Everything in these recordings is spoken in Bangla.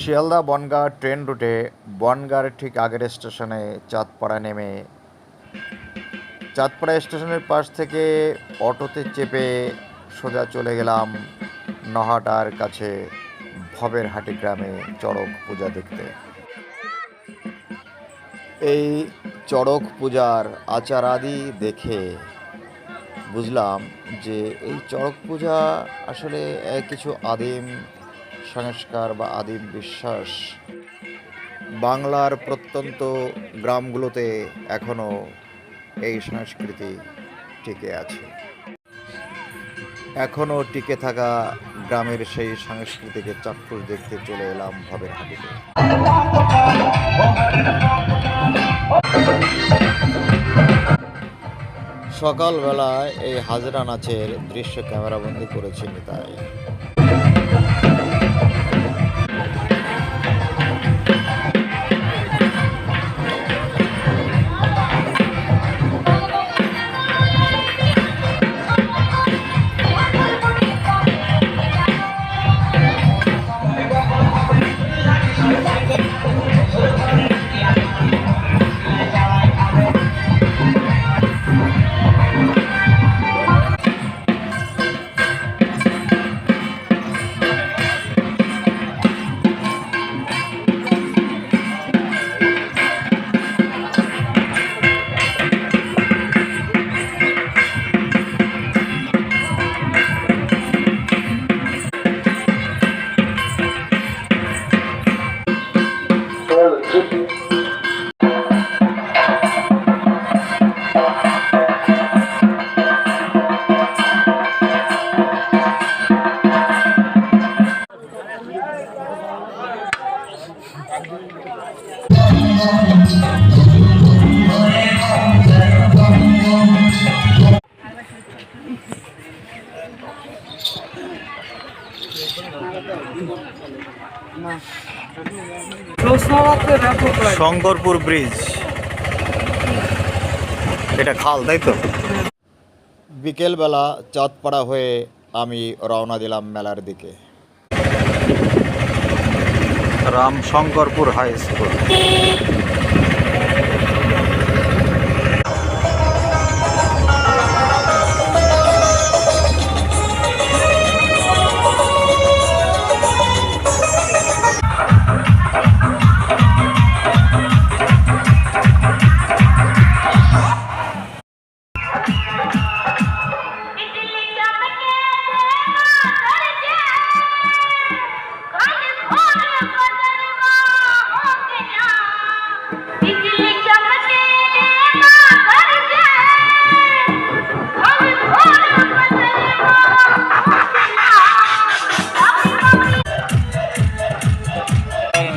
শিয়ালদা বনগাঁ ট্রেন রুটে বনগাঁর ঠিক আগের স্টেশনে চাঁদপাড়া নেমে চাঁদপাড়া স্টেশনের পাশ থেকে অটোতে চেপে সোজা চলে গেলাম নহাটার কাছে ভবেরহাটি গ্রামে চড়ক পূজা দেখতে। এই চড়ক পূজার আচার আদি দেখে বুঝলাম যে এই চড়ক পূজা আসলে কিছু আদিম সংস্কার বা আদিম বিশ্বাস বাংলার প্রত্যন্ত গ্রামগুলোতে এখনও এই সংস্কৃতি টিকে আছে। এখনও টিকে থাকা গ্রামের সেই সংস্কৃতিকে চাক্ষুষ দেখতে চলে এলাম ভবেরহাটিতে। সকালবেলায় এই হাজরা নাচের দৃশ্য ক্যামেরাবন্দি করেছি নিতাই। শঙ্করপুর ব্রিজ, এটা খাল, তাই তো? বিকেলবেলা চাঁদপাড়া হয়ে আমি রওনা দিলাম মেলার দিকে। রামশঙ্করপুর হাই স্কুল।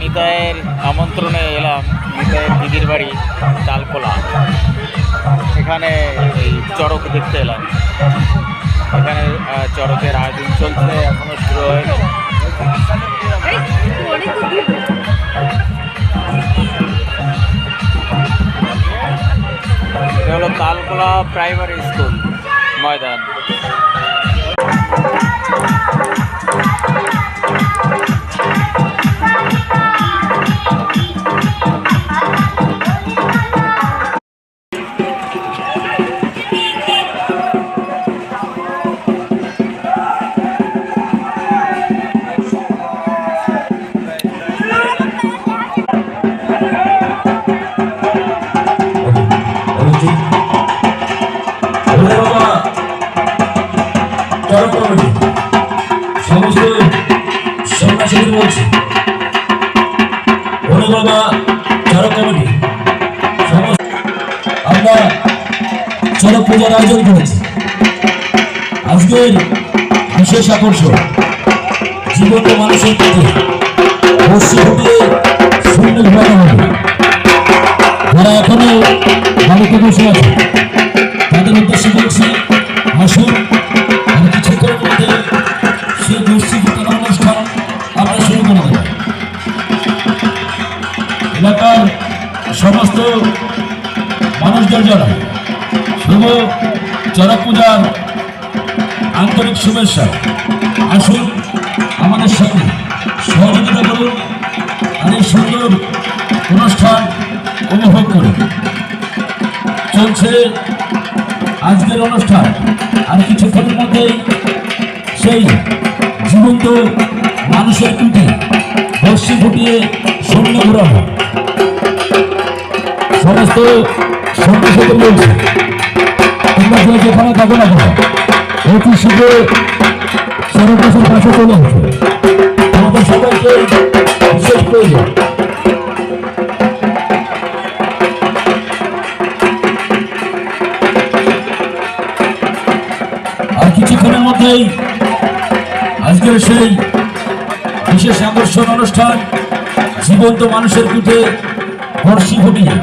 নিতাইয়ের আমন্ত্রণে এলাম নিতাইয়ের দিদির বাড়ি চালকোলা। এখানে এই চড়ক দেখতে এলাম। এখানে চড়কের আয়োজন চলছে, এখনো শুরু হয়নি। এটা হলো তালকোলা প্রাইমারি স্কুল ময়দান। সমস্ত সন্ন্যাসীদের বলছি, বাবা চড়ক কমিটি আমরা চড়ক পূজার আয়োজন করেছি। আজকের বিশেষ আকর্ষণ জীবন্ত মানুষের কাছে বর্ষি ফুটিয়ে শূন্য ঘোরানো হবে। যারা এখনো বাড়িতে বসে আছে তাদের উদ্দেশ্যে বলছি, আসুন আমি কিছুক্ষণের মধ্যে সেই বর্ষি ফুটানোর অনুষ্ঠান আমরা শুরু করে দেব। এলাকার সমস্ত মানুষদের জানাই শুভ চড়ক পূজার আন্তরিক শুভেচ্ছা। আসুন আমাদের সাথে সহযোগিতা করুন চলছে আজকের অনুষ্ঠান। আর কিছুক্ষণের মধ্যেই সেই জীবন্ত মানুষের পিঠে বর্ষি ফুটিয়ে শূন্য ঘোরানো। সমস্ত সন্ন্যাসীদের বলছে, তোমরা যে যেখানে থাকো না কেন, অতি শীঘ্র চরকদাসের পাশে চলে আসো। আমাদের সবাইকে বিশেষ প্রয়োজন। আর কিছুক্ষণের মধ্যেই আজকের সেই বিশেষ আকর্ষণ অনুষ্ঠান, জীবন্ত মানুষের পিঠে বর্ষি ফুটিয়ে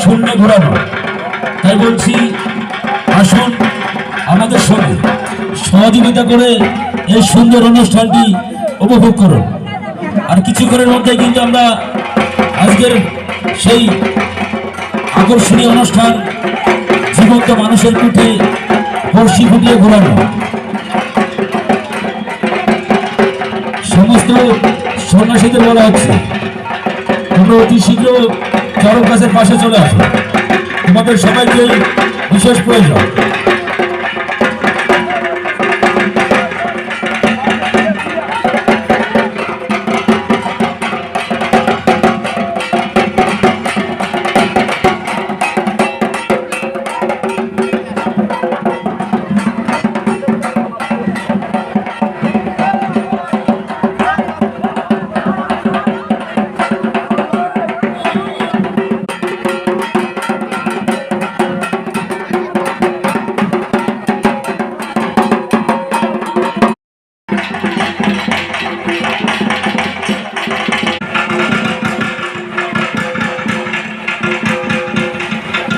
শূন্য ঘোরানো। তাই বলছি, আসুন আমাদের সঙ্গে সহযোগিতা করে এই সুন্দর অনুষ্ঠানটি উপভোগ করুন। আর কিছুক্ষণের মধ্যে কিন্তু আমরা আজকের সেই আকর্ষণীয় অনুষ্ঠান, জীবন্ত মানুষের পিঠে বর্ষি ফুটিয়ে ঘোরানো, সমস্ত সন্ন্যাসীদের বলা হচ্ছে, তোমরা অতি শীঘ্র চরক গাছের পাশে চলে আসো। তোমাদের সবাইকে বিশেষ প্রয়োজন।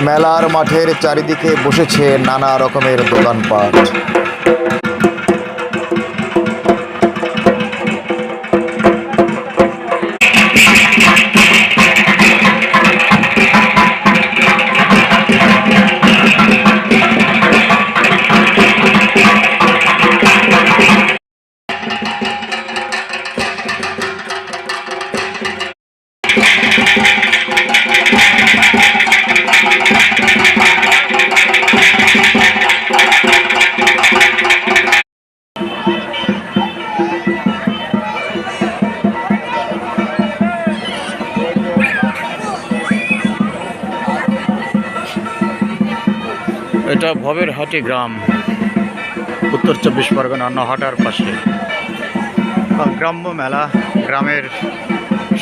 মেলার মাঠের চারিদিকে বসেছে নানা রকমের দোকানপাট। এটা ভবেরহাটি গ্রাম, উত্তর 24 পরগনা, নহাটার পাশে। গ্রাম্য মেলা, গ্রামের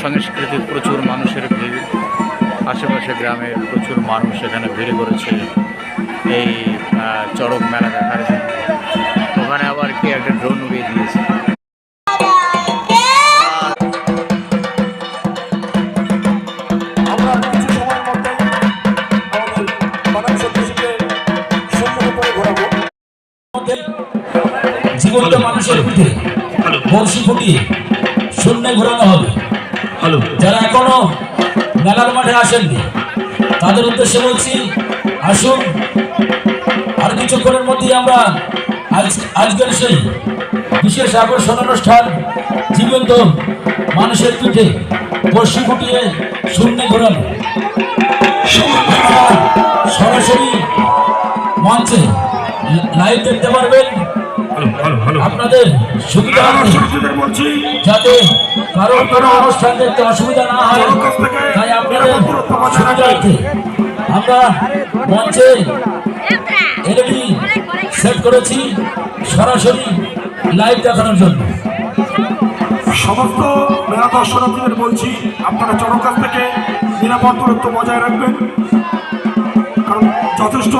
সংস্কৃতি, প্রচুর মানুষের ভিড়। আশেপাশে গ্রামের প্রচুর মানুষ এখানে ভিড় করেছে এই চড়ক মেলা দেখার জন্য। ওখানে আবার কি একটা ড্রোন উড়িয়ে দিয়েছে। জীবন্ত মানুষের পিঠে বর্ষি ফুটিয়ে শূন্য ঘোরানো হবে। যারা এখনো মেলার মাঠে আসেননি, তাদের উদ্দেশ্যে বলছি, আসুন। আর কিছুক্ষণের মধ্যেই আমরা আজকের সেই বিশেষ আকর্ষণ অনুষ্ঠান, জীবন্ত মানুষের পিঠে বর্ষি ফুটিয়ে শূন্য ঘোরানো, সরাসরি মঞ্চে লাইভ দেখতে পারবেন। আপনাদের সুবিধা যাতে কারোর কোনো অনুষ্ঠান দেখতে অসুবিধা না হয়, তাই আপনাদের সুবিধার্থে আমরা মঞ্চে এলইডি সেট করেছি সরাসরি লাইভ দেখানোর জন্য। সমস্ত মেলা দর্শনার্থীদের বলছি, আপনারা চরক গাছ থেকে নিরাপদ দূরত্ব বজায় রাখবেন, কারণ যথেষ্ট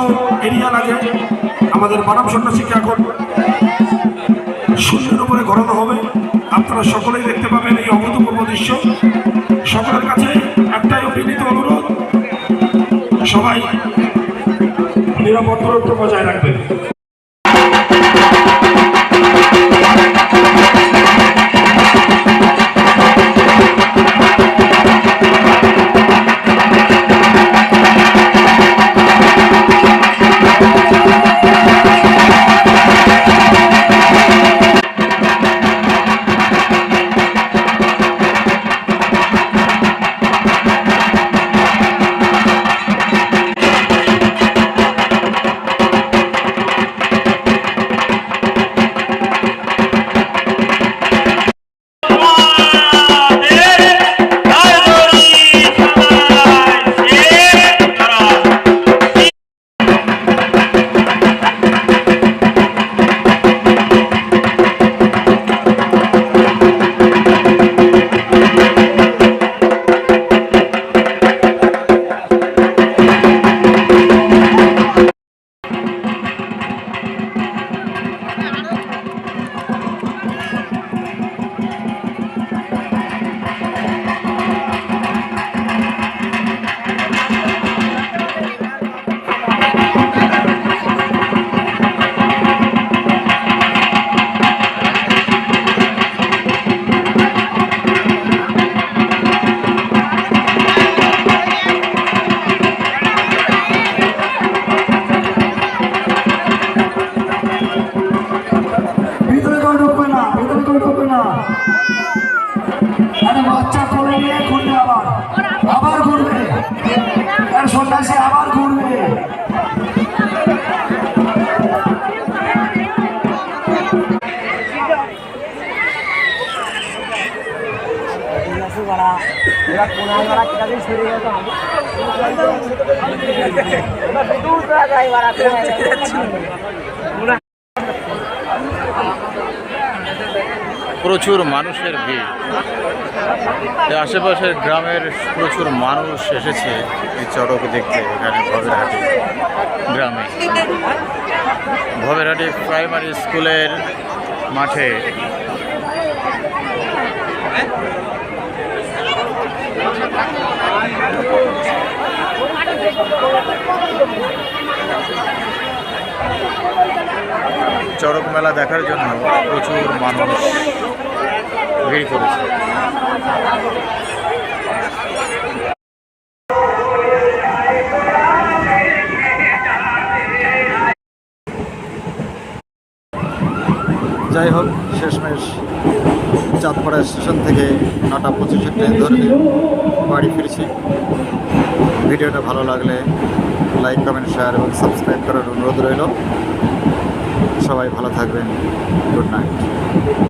এরিয়া লাগে। আমাদের মানব সন্ন্যাসীকে এখন শূন্যের উপরে ঘোরানো হবে। আপনারা সকলেই দেখতে পাবেন এই অভূতপূর্ব দৃশ্য। সকলের কাছে একটাই বিনীত অনুরোধ, সবাই নিরাপদ দূরত্ব বজায় রাখবেন। একটা বাচ্চা কোলে নিয়ে ঘুরবে, আবার ঘুরবে, আর সন্ন্যাসী আবার ঘুরবে। প্রচুর মানুষের ভিড়। এই আশেপাশের গ্রামের প্রচুর মানুষ এসেছে এই চড়ক দেখতে। এখানে ভবেরহাটি গ্রামে, ভবেরহাটি প্রাইমারি স্কুলের মাঠে চড়ক মেলা দেখার জন্য প্রচুর মানুষ ভিড় করেছে। যাই হোক, শেষমেশ চাঁদপাড়া স্টেশন থেকে 9:25 ট্রেন ধরে বাড়ি ফিরছি। ভিডিওটা ভালো লাগলে লাইক, কমেন্ট, শেয়ার এবং সাবস্ক্রাইব করার অনুরোধ রইল। সবাই ভালো থাকবেন। Good night.